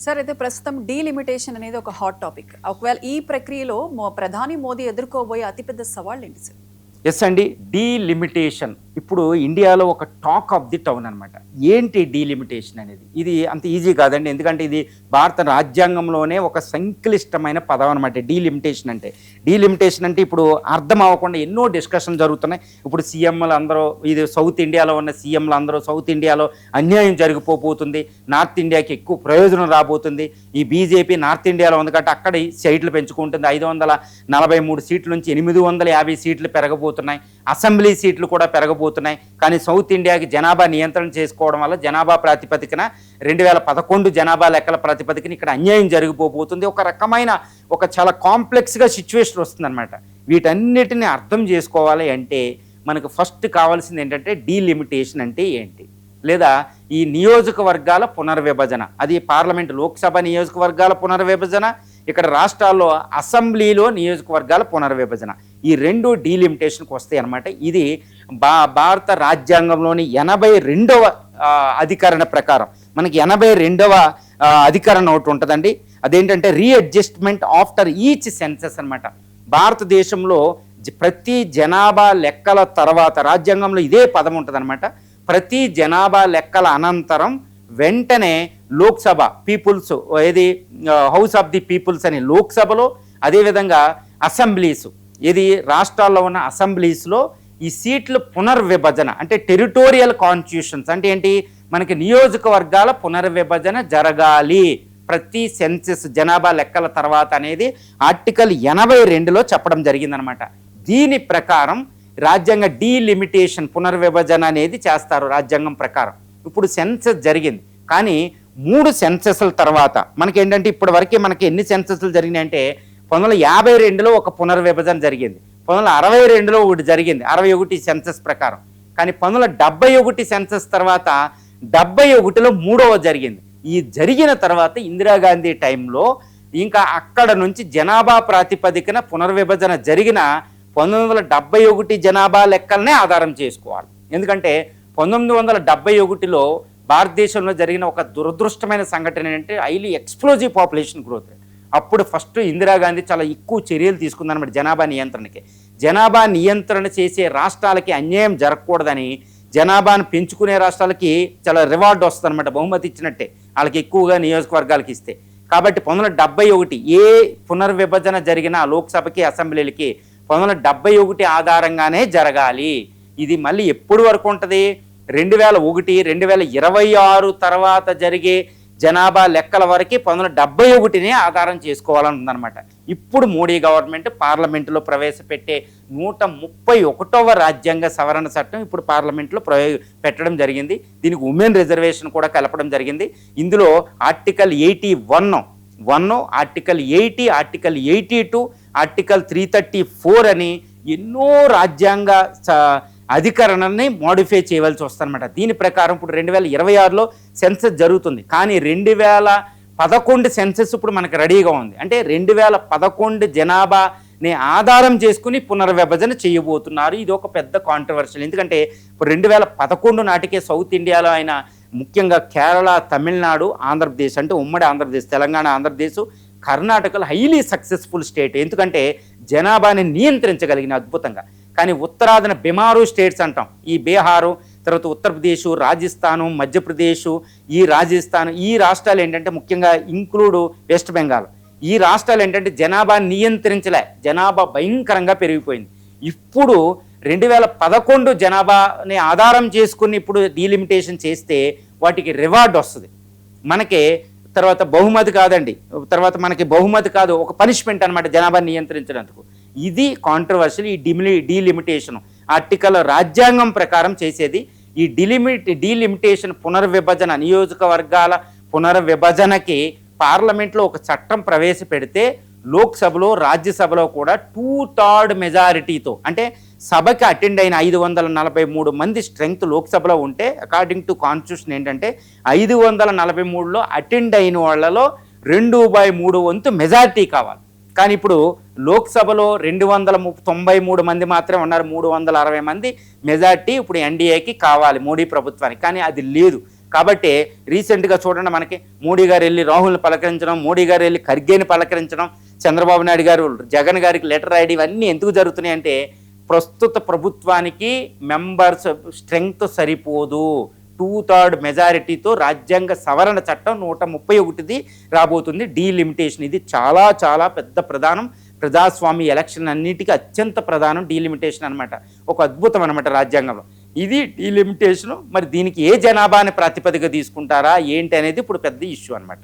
Sir అయితే ప్రస్తుతం delimitation అనేది ఒక హాట్ టాపిక్. ఒకవేళ ఈ ప్రక్రియలో ప్రధాని మోదీ ఎదుర్కోబోయే అతిపెద్ద సవాళ్ళు ఏంటి సార్? ఎస్ అండి. డీలిమిటేషన్ ఇప్పుడు ఇండియాలో ఒక టాక్ ఆఫ్ ది టౌన్ అనమాట. ఏంటి డీలిమిటేషన్ అనేది? ఇది అంత ఈజీ కాదండి. ఎందుకంటే ఇది భారత రాజ్యాంగంలోనే ఒక సంక్లిష్టమైన పదం అనమాట డీలిమిటేషన్ అంటే. డీలిమిటేషన్ అంటే ఇప్పుడు అర్థం అవ్వకుండా ఎన్నో డిస్కషన్ జరుగుతున్నాయి. ఇప్పుడు సీఎంలు అందరూ ఇది సౌత్ ఇండియాలో ఉన్న సీఎంలు అందరూ సౌత్ ఇండియాలో అన్యాయం జరిగిపోతుంది, నార్త్ ఇండియాకి ఎక్కువ ప్రయోజనం రాబోతుంది, ఈ బీజేపీ నార్త్ ఇండియాలో ఉంది కాబట్టి అక్కడ సీట్లు పెంచుకుంటుంది, 543 సీట్ల నుంచి 850 సీట్లు పెరగబోతుంది, అసెంబ్లీ సీట్లు కూడా పెరగబోతున్నాయి. కానీ సౌత్ ఇండియాకి జనాభా నియంత్రణ చేసుకోవడం వల్ల జనాభా ప్రాతిపదికన 2011 జనాభా లెక్కల ప్రాతిపదికన ఇక్కడ అన్యాయం జరిగిపోబోతుంది. ఒక రకమైన ఒక చాలా కాంప్లెక్స్గా సిచ్యువేషన్ వస్తుందన్నమాట. వీటన్నిటిని అర్థం చేసుకోవాలి అంటే మనకు ఫస్ట్ కావాల్సింది ఏంటంటే డీలిమిటేషన్ అంటే ఏంటి, లేదా ఈ నియోజకవర్గాల పునర్విభజన. అది పార్లమెంట్ లోక్సభ నియోజకవర్గాల పునర్విభజన, ఇక్కడ రాష్ట్రాల్లో అసెంబ్లీలో నియోజకవర్గాల పునర్విభజన. ఈ రెండు డీలిమిటేషన్కి వస్తాయి అన్నమాట. ఇది భారత రాజ్యాంగంలోని 82వ అధికరణ ప్రకారం మనకి 82వ అధికరణ ఒకటి ఉంటుందండి. అదేంటంటే రీఅడ్జస్ట్మెంట్ ఆఫ్టర్ ఈచ్ సెన్సెస్ అనమాట. భారతదేశంలో ప్రతి జనాభా లెక్కల తర్వాత రాజ్యాంగంలో ఇదే పదం ఉంటుంది అనమాట. ప్రతి జనాభా లెక్కల అనంతరం వెంటనే లోక్సభ పీపుల్స్ ఏది హౌస్ ఆఫ్ ది పీపుల్స్ అని లోక్సభలో, అదేవిధంగా అసెంబ్లీస్ ఏది రాష్ట్రాల్లో ఉన్న అసెంబ్లీస్లో ఈ సీట్లు పునర్విభజన అంటే టెరిటోరియల్ కాన్స్టిట్యూషన్స్ అంటే ఏంటి, మనకి నియోజకవర్గాల పునర్విభజన జరగాలి ప్రతి సెన్సెస్ జనాభా లెక్కల తర్వాత అనేది ఆర్టికల్ 82లో చెప్పడం జరిగిందనమాట. దీని ప్రకారం రాజ్యాంగ డీలిమిటేషన్ పునర్విభజన అనేది చేస్తారు రాజ్యాంగం ప్రకారం. ఇప్పుడు సెన్సెస్ జరిగింది, కానీ 3 సెన్సెస్ల తర్వాత మనకేంటంటే ఇప్పటి వరకే మనకి ఎన్ని సెన్సెస్లు జరిగినాయంటే 1952లో ఒక పునర్విభజన జరిగింది, 1962లో ఒకటి జరిగింది 61 సెన్సెస్ ప్రకారం. కానీ 1971 సెన్సెస్ తర్వాత 71లో 3వ జరిగింది. ఈ జరిగిన తర్వాత ఇందిరాగాంధీ టైంలో ఇంకా అక్కడ నుంచి జనాభా ప్రాతిపదికన పునర్విభజన జరిగిన 1971 జనాభా లెక్కలనే ఆధారం చేసుకోవాలి. ఎందుకంటే 1971లో భారతదేశంలో జరిగిన ఒక దురదృష్టమైన సంఘటన ఏంటంటే హైలీ ఎక్స్ప్లోజివ్ పాపులేషన్ గ్రోత్. అప్పుడు ఫస్ట్ ఇందిరాగాంధీ చాలా ఎక్కువ చర్యలు తీసుకుందన్నమాట జనాభా నియంత్రణకి. జనాభా నియంత్రణ చేసే రాష్ట్రాలకి అన్యాయం జరగకూడదని జనాభాను పెంచుకునే రాష్ట్రాలకి చాలా రివార్డ్ వస్తుంది అనమాట, బహుమతి ఇచ్చినట్టే వాళ్ళకి ఎక్కువగా నియోజకవర్గాలకి ఇస్తే. కాబట్టి 1971 ఏ పునర్విభజన జరిగినా లోక్సభకి అసెంబ్లీలకి 1971 ఆధారంగానే జరగాలి. ఇది మళ్ళీ ఎప్పుడు వరకు ఉంటుంది, 2001, 2026 తర్వాత జరిగే జనాభా లెక్కల వరకు 1971నే ఆధారం చేసుకోవాలని ఉందన్నమాట. ఇప్పుడు మోడీ గవర్నమెంట్ పార్లమెంటులో ప్రవేశపెట్టే 131వ రాజ్యాంగ సవరణ చట్టం ఇప్పుడు పార్లమెంట్లో పెట్టడం జరిగింది. దీనికి ఉమెన్ రిజర్వేషన్ కూడా కలపడం జరిగింది. ఇందులో ఆర్టికల్ 81, ఆర్టికల్ 80, ఆర్టికల్ 82, ఆర్టికల్ 334 అని ఎన్నో రాజ్యాంగ అధికరణని మోడిఫై చేయవలసి వస్తుందన్నమాట. దీని ప్రకారం ఇప్పుడు 2026లో సెన్సెస్ జరుగుతుంది, కానీ 2011 సెన్సెస్ ఇప్పుడు మనకు రెడీగా ఉంది. అంటే 2011 జనాభాని ఆధారం చేసుకుని పునర్విభజన చేయబోతున్నారు. ఇది ఒక పెద్ద కాంట్రవర్షియల్. ఎందుకంటే ఇప్పుడు 2011 నాటికే సౌత్ ఇండియాలో అయిన ముఖ్యంగా కేరళ, తమిళనాడు, ఆంధ్రప్రదేశ్ అంటే ఉమ్మడి ఆంధ్రప్రదేశ్, తెలంగాణ, ఆంధ్రప్రదేశ్, కర్ణాటకలో హైలీ సక్సెస్ఫుల్ స్టేట్. ఎందుకంటే జనాభాని నియంత్రించగలిగిన అద్భుతంగా. కానీ ఉత్తరాదిన బిమారు స్టేట్స్ అంటాం, ఈ బీహారు, తర్వాత ఉత్తరప్రదేశ్, రాజస్థాను, మధ్యప్రదేశ్, ఈ రాజస్థాన్, ఈ రాష్ట్రాలు ఏంటంటే ముఖ్యంగా ఇంక్లూడ్ వెస్ట్ బెంగాల్, ఈ రాష్ట్రాలు ఏంటంటే జనాభా నియంత్రించలే, జనాభా భయంకరంగా పెరిగిపోయింది. ఇప్పుడు 2011 జనాభాని ఆధారం చేసుకుని ఇప్పుడు డీలిమిటేషన్ చేస్తే వాటికి రివార్డ్ వస్తుంది మనకి. తర్వాత బహుమతి కాదండి, తర్వాత మనకి బహుమతి కాదు, ఒక పనిష్మెంట్ అనమాట జనాభా నియంత్రించినందుకు. ఇది కాంట్రవర్షియల్. ఈ డీలిమిటేషన్ ఆర్టికల్ రాజ్యాంగం ప్రకారం చేసేది. ఈ డీలిమిటేషన్ పునర్విభజన నియోజకవర్గాల పునర్విభజనకి పార్లమెంట్లో ఒక చట్టం ప్రవేశపెడితే లోక్సభలో, రాజ్యసభలో కూడా 2/3 మెజారిటీతో, అంటే సభకి అటెండ్ అయిన 543 మంది స్ట్రెంగ్త్ లోక్సభలో ఉంటే అకార్డింగ్ టు కాన్స్టిట్యూషన్ ఏంటంటే 543లో అటెండ్ అయిన వాళ్ళలో 2/3 వంతు మెజారిటీ కావాలి. కానీ ఇప్పుడు లోక్సభలో 293 మంది మాత్రమే ఉన్నారు, 360 మంది మెజార్టీ ఇప్పుడు ఎన్డీఏకి కావాలి మోడీ ప్రభుత్వానికి. కానీ అది లేదు. కాబట్టి రీసెంట్గా చూడండి, మనకి మోడీ గారు వెళ్ళి రాహుల్ని పలకరించడం, మోడీ గారు వెళ్ళి ఖర్గేని పలకరించడం, చంద్రబాబు నాయుడు గారు జగన్ గారికి లెటర్ రాయడం, ఇవన్నీ ఎందుకు జరుగుతున్నాయి అంటే ప్రస్తుత ప్రభుత్వానికి మెంబర్స్ స్ట్రెంగ్త్ సరిపోదు. 2/3 మెజారిటీతో రాజ్యాంగ సవరణ చట్టం 131ది రాబోతుంది, డీలిమిటేషన్. ఇది చాలా చాలా పెద్ద ప్రధానం. ప్రజాస్వామ్య ఎలక్షన్ అన్నిటికీ అత్యంత ప్రధానం డీలిమిటేషన్ అనమాట. ఒక అద్భుతం అనమాట రాజ్యాంగంలో ఇది డీలిమిటేషను. మరి దీనికి ఏ జనాభాని ప్రాతిపదిక తీసుకుంటారా ఏంటి అనేది ఇప్పుడు పెద్ద ఇష్యూ అనమాట.